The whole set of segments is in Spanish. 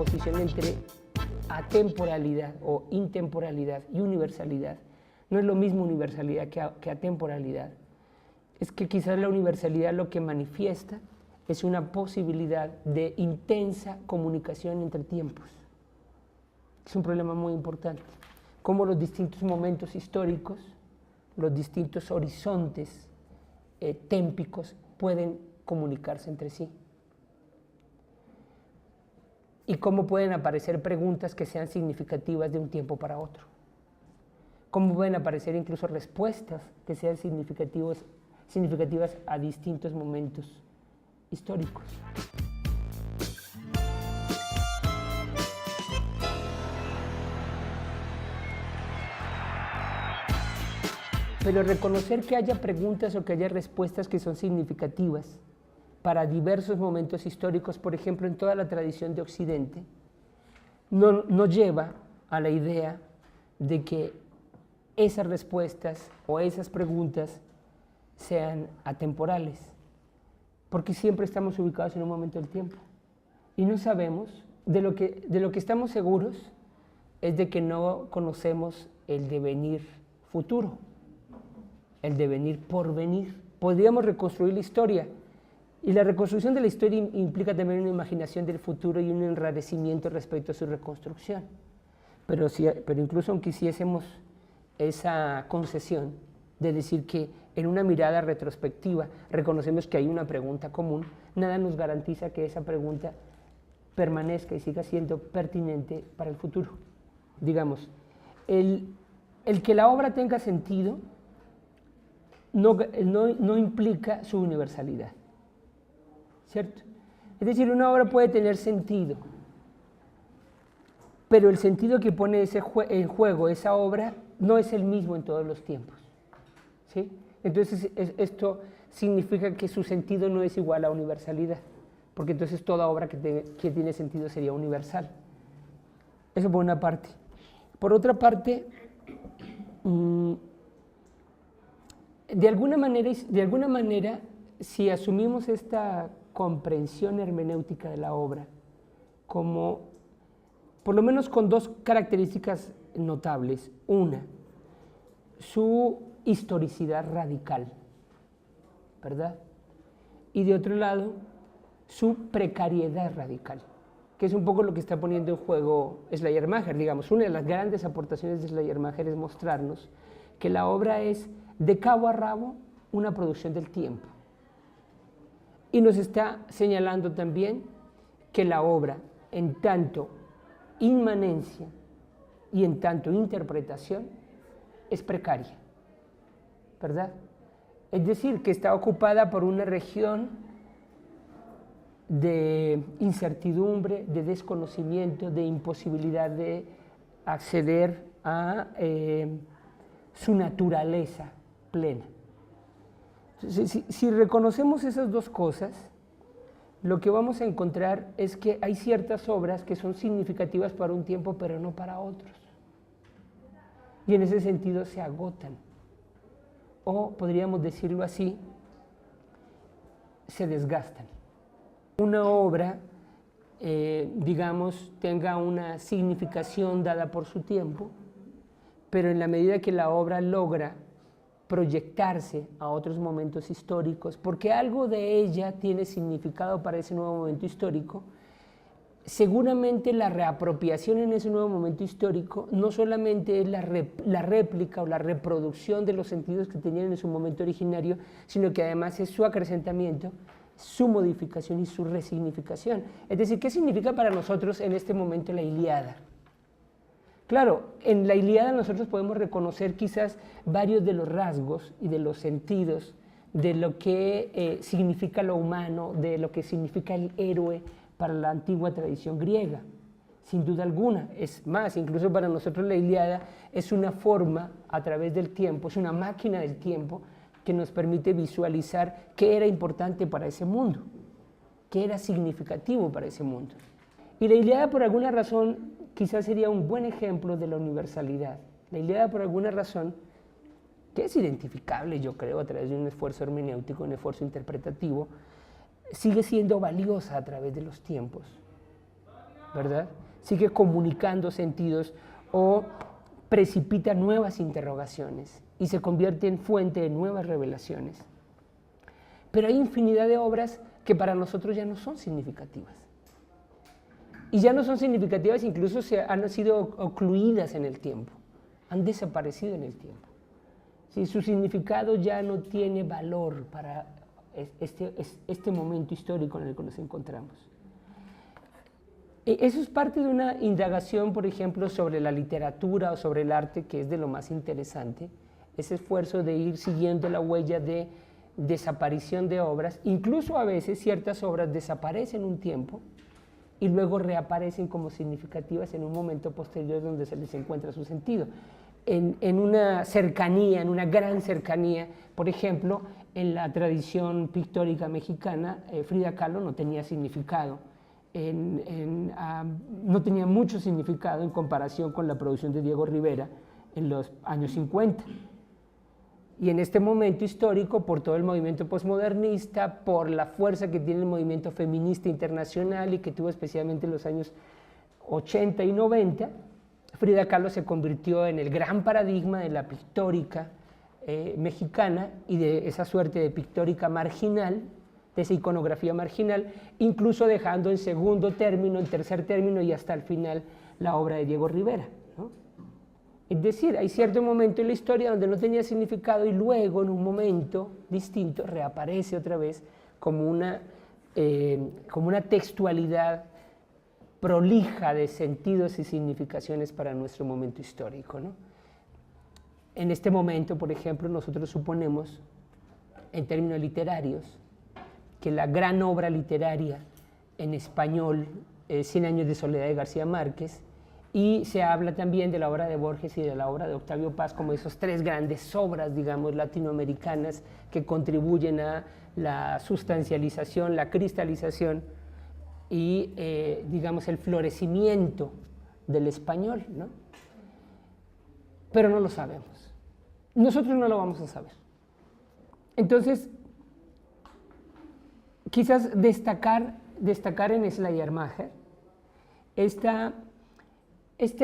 oposición entre atemporalidad o intemporalidad y universalidad. No es lo mismo universalidad que atemporalidad. Es que quizás la universalidad lo que manifiesta es una posibilidad de intensa comunicación entre tiempos. Es un problema muy importante. Cómo los distintos momentos históricos, los distintos horizontes témpicos pueden comunicarse entre sí. Y cómo pueden aparecer preguntas que sean significativas de un tiempo para otro. Cómo pueden aparecer incluso respuestas que sean significativas a distintos momentos históricos. Pero reconocer que haya preguntas o que haya respuestas que son significativas para diversos momentos históricos, por ejemplo, en toda la tradición de Occidente, no lleva a la idea de que esas respuestas o esas preguntas sean atemporales, porque siempre estamos ubicados en un momento del tiempo y no sabemos, de lo que estamos seguros es de que no conocemos el devenir futuro, el devenir por venir. Podríamos reconstruir la historia, y la reconstrucción de la historia implica también una imaginación del futuro y un enrarecimiento respecto a su reconstrucción. Pero incluso aunque hiciésemos esa concesión de decir que en una mirada retrospectiva reconocemos que hay una pregunta común, nada nos garantiza que esa pregunta permanezca y siga siendo pertinente para el futuro. Digamos, el que la obra tenga sentido no implica su universalidad, ¿cierto? Es decir, una obra puede tener sentido, pero el sentido que pone en juego esa obra no es el mismo en todos los tiempos, ¿sí? Entonces esto significa que su sentido no es igual a universalidad, porque entonces toda obra que tiene sentido sería universal. Eso por una parte. Por otra parte, de alguna manera, si asumimos esta comprensión hermenéutica de la obra como, por lo menos con dos características notables. Una, su historicidad radical, ¿verdad? Y de otro lado, su precariedad radical, que es un poco lo que está poniendo en juego Schleiermacher. Digamos, una de las grandes aportaciones de Schleiermacher es mostrarnos que la obra es de cabo a rabo una producción del tiempo. Y nos está señalando también que la obra, en tanto inmanencia y en tanto interpretación, es precaria, ¿verdad? Es decir, que está ocupada por una región de incertidumbre, de desconocimiento, de imposibilidad de acceder a su naturaleza plena. Si reconocemos esas dos cosas, lo que vamos a encontrar es que hay ciertas obras que son significativas para un tiempo, pero no para otros. Y en ese sentido se agotan. O podríamos decirlo así, se desgastan. Una obra, digamos, tenga una significación dada por su tiempo, pero en la medida que la obra logra proyectarse a otros momentos históricos, porque algo de ella tiene significado para ese nuevo momento histórico, seguramente la reapropiación en ese nuevo momento histórico no solamente es la réplica o la reproducción de los sentidos que tenían en su momento originario, sino que además es su acrecentamiento, su modificación y su resignificación. Es decir, ¿qué significa para nosotros en este momento la Ilíada? Claro, en la Ilíada nosotros podemos reconocer quizás varios de los rasgos y de los sentidos de lo que significa lo humano, de lo que significa el héroe para la antigua tradición griega, sin duda alguna. Es más, incluso para nosotros la Ilíada es una forma a través del tiempo, es una máquina del tiempo que nos permite visualizar qué era importante para ese mundo, qué era significativo para ese mundo. Y la Ilíada, por alguna razón, quizás sería un buen ejemplo de la universalidad. La Ilíada, por alguna razón, que es identificable, yo creo, a través de un esfuerzo hermenéutico, un esfuerzo interpretativo, sigue siendo valiosa a través de los tiempos. ¿verdad? Sigue comunicando sentidos o precipita nuevas interrogaciones y se convierte en fuente de nuevas revelaciones. Pero hay infinidad de obras que para nosotros ya no son significativas. Y ya no son significativas, incluso han sido ocluidas en el tiempo, han desaparecido en el tiempo. ¿Sí? Su significado ya no tiene valor para este momento histórico en el que nos encontramos. Eso es parte de una indagación, por ejemplo, sobre la literatura o sobre el arte, que es de lo más interesante, ese esfuerzo de ir siguiendo la huella de desaparición de obras. Incluso a veces ciertas obras desaparecen un tiempo y luego reaparecen como significativas en un momento posterior donde se les encuentra su sentido. En una cercanía, en una gran cercanía, por ejemplo, en la tradición pictórica mexicana, Frida Kahlo no tenía significado, no tenía mucho significado en comparación con la producción de Diego Rivera en los años 50. Y en este momento histórico, por todo el movimiento posmodernista, por la fuerza que tiene el movimiento feminista internacional y que tuvo especialmente en los años 80 y 90, Frida Kahlo se convirtió en el gran paradigma de la pictórica mexicana y de esa suerte de pictórica marginal, de esa iconografía marginal, incluso dejando en segundo término, en tercer término y hasta el final la obra de Diego Rivera, ¿no? Es decir, hay cierto momento en la historia donde no tenía significado y luego en un momento distinto reaparece otra vez como una textualidad prolija de sentidos y significaciones para nuestro momento histórico, ¿no? En este momento, por ejemplo, nosotros suponemos, en términos literarios, que la gran obra literaria en español, 100 años de soledad de García Márquez, y se habla también de la obra de Borges y de la obra de Octavio Paz como esas tres grandes obras, digamos, latinoamericanas que contribuyen a la sustancialización, la cristalización y, digamos, el florecimiento del español, ¿no? Pero no lo sabemos. Nosotros no lo vamos a saber. Entonces, quizás destacar en Schleiermacher este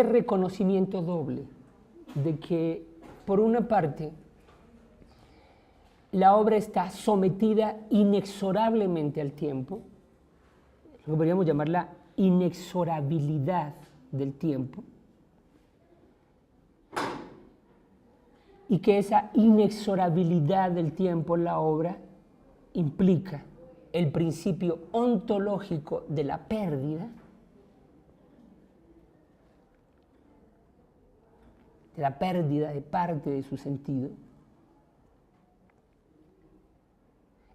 reconocimiento doble de que, por una parte, la obra está sometida inexorablemente al tiempo, lo que podríamos llamar la inexorabilidad del tiempo, y que esa inexorabilidad del tiempo en la obra implica el principio ontológico de la pérdida, de parte de su sentido,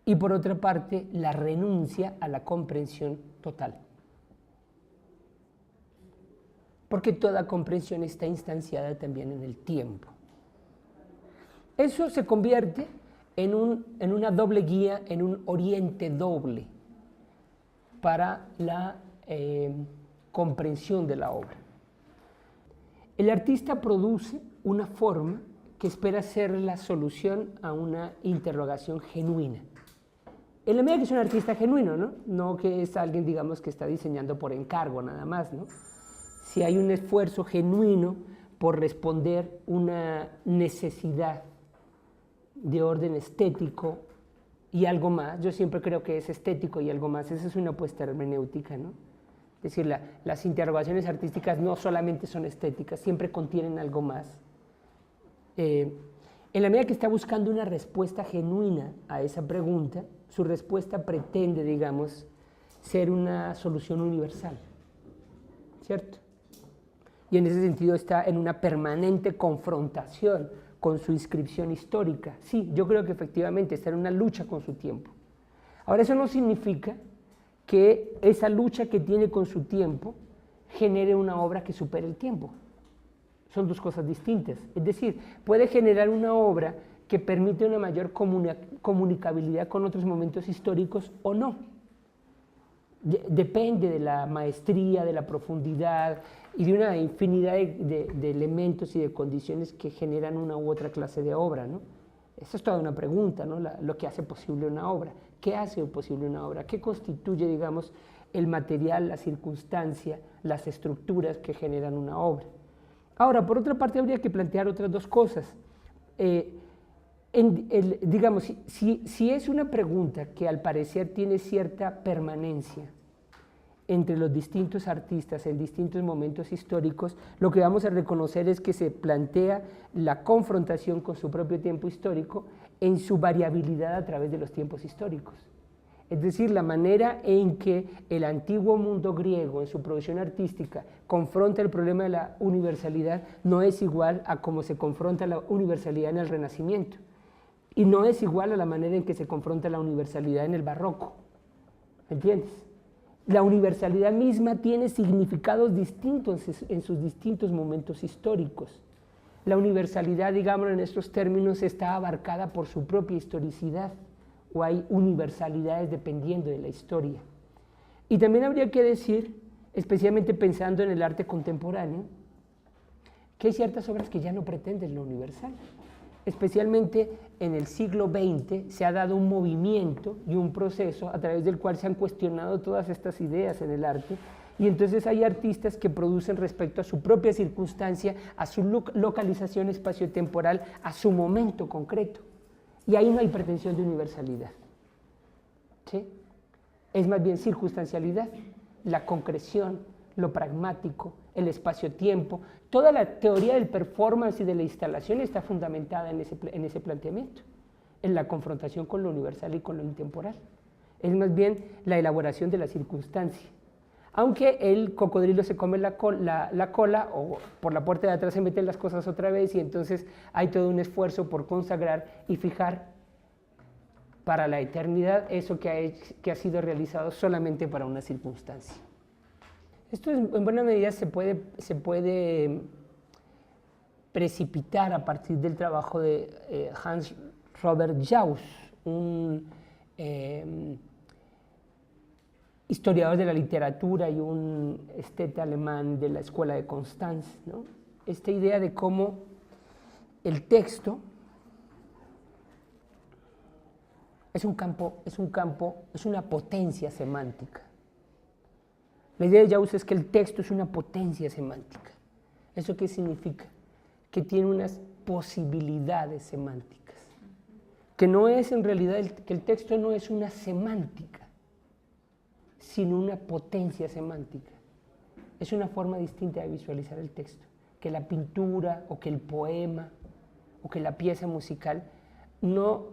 y por otra parte la renuncia a la comprensión total. Porque toda comprensión está instanciada también en el tiempo. Eso se convierte en una doble guía, en un oriente doble para la comprensión de la obra. El artista produce una forma que espera ser la solución a una interrogación genuina. En la medida que es un artista genuino, ¿no? No que es alguien, digamos, que está diseñando por encargo nada más, ¿no? Si hay un esfuerzo genuino por responder una necesidad de orden estético y algo más, yo siempre creo que es estético y algo más, esa es una apuesta hermenéutica, ¿no? Es decir, las interrogaciones artísticas no solamente son estéticas, siempre contienen algo más. En la medida que está buscando una respuesta genuina a esa pregunta, su respuesta pretende, digamos, ser una solución universal, ¿cierto? Y en ese sentido está en una permanente confrontación con su inscripción histórica. Sí, yo creo que efectivamente está en una lucha con su tiempo. Ahora, eso no significa que esa lucha que tiene con su tiempo genere una obra que supere el tiempo. Son dos cosas distintas. Es decir, puede generar una obra que permite una mayor comunicabilidad con otros momentos históricos o no. Depende de la maestría, de la profundidad y de una infinidad de elementos y de condiciones que generan una u otra clase de obra, ¿no? Esa es toda una pregunta, ¿no? Lo que hace posible una obra. ¿Qué hace posible una obra? ¿Qué constituye, digamos, el material, la circunstancia, las estructuras que generan una obra. Ahora, por otra parte, habría que plantear otras dos cosas. Digamos, si es una pregunta que al parecer tiene cierta permanencia entre los distintos artistas en distintos momentos históricos, lo que vamos a reconocer es que se plantea la confrontación con su propio tiempo histórico en su variabilidad a través de los tiempos históricos. Es decir, la manera en que el antiguo mundo griego en su producción artística confronta el problema de la universalidad no es igual a cómo se confronta la universalidad en el Renacimiento, y no es igual a la manera en que se confronta la universalidad en el Barroco. ¿Entiendes? La universalidad misma tiene significados distintos en sus distintos momentos históricos. La universalidad, digámoslo en estos términos, está abarcada por su propia historicidad, o hay universalidades dependiendo de la historia. Y también habría que decir, especialmente pensando en el arte contemporáneo, que hay ciertas obras que ya no pretenden lo universal. Especialmente en el siglo XX se ha dado un movimiento y un proceso a través del cual se han cuestionado todas estas ideas en el arte, y entonces hay artistas que producen respecto a su propia circunstancia, a su localización espaciotemporal, a su momento concreto, y ahí no hay pretensión de universalidad, ¿sí? Es más bien circunstancialidad, la concreción, lo pragmático, el espacio-tiempo. Toda la teoría del performance y de la instalación está fundamentada en ese planteamiento, en la confrontación con lo universal y con lo intemporal. Es más bien la elaboración de la circunstancia. Aunque el cocodrilo se come la cola, o por la puerta de atrás se meten las cosas otra vez, y entonces hay todo un esfuerzo por consagrar y fijar para la eternidad eso que ha sido realizado solamente para una circunstancia. Esto en buena medida se puede precipitar a partir del trabajo de Hans Robert Jauss, un historiador de la literatura y un esteta alemán de la escuela de Constanz, ¿no? Esta idea de cómo el texto es una potencia semántica. La idea de Jauss es que el texto es una potencia semántica. ¿Eso qué significa? Que tiene unas posibilidades semánticas. Que no es en realidad, que el texto no es una semántica, sino una potencia semántica. Es una forma distinta de visualizar el texto, que la pintura o que el poema o que la pieza musical no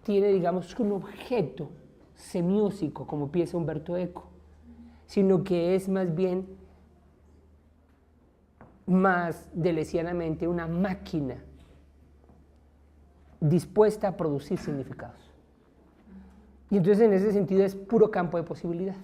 tiene, digamos, un objeto semiósico como piensa Umberto Eco, sino que es más bien, más deleuzianamente, una máquina dispuesta a producir significados. Y entonces en ese sentido es puro campo de posibilidad.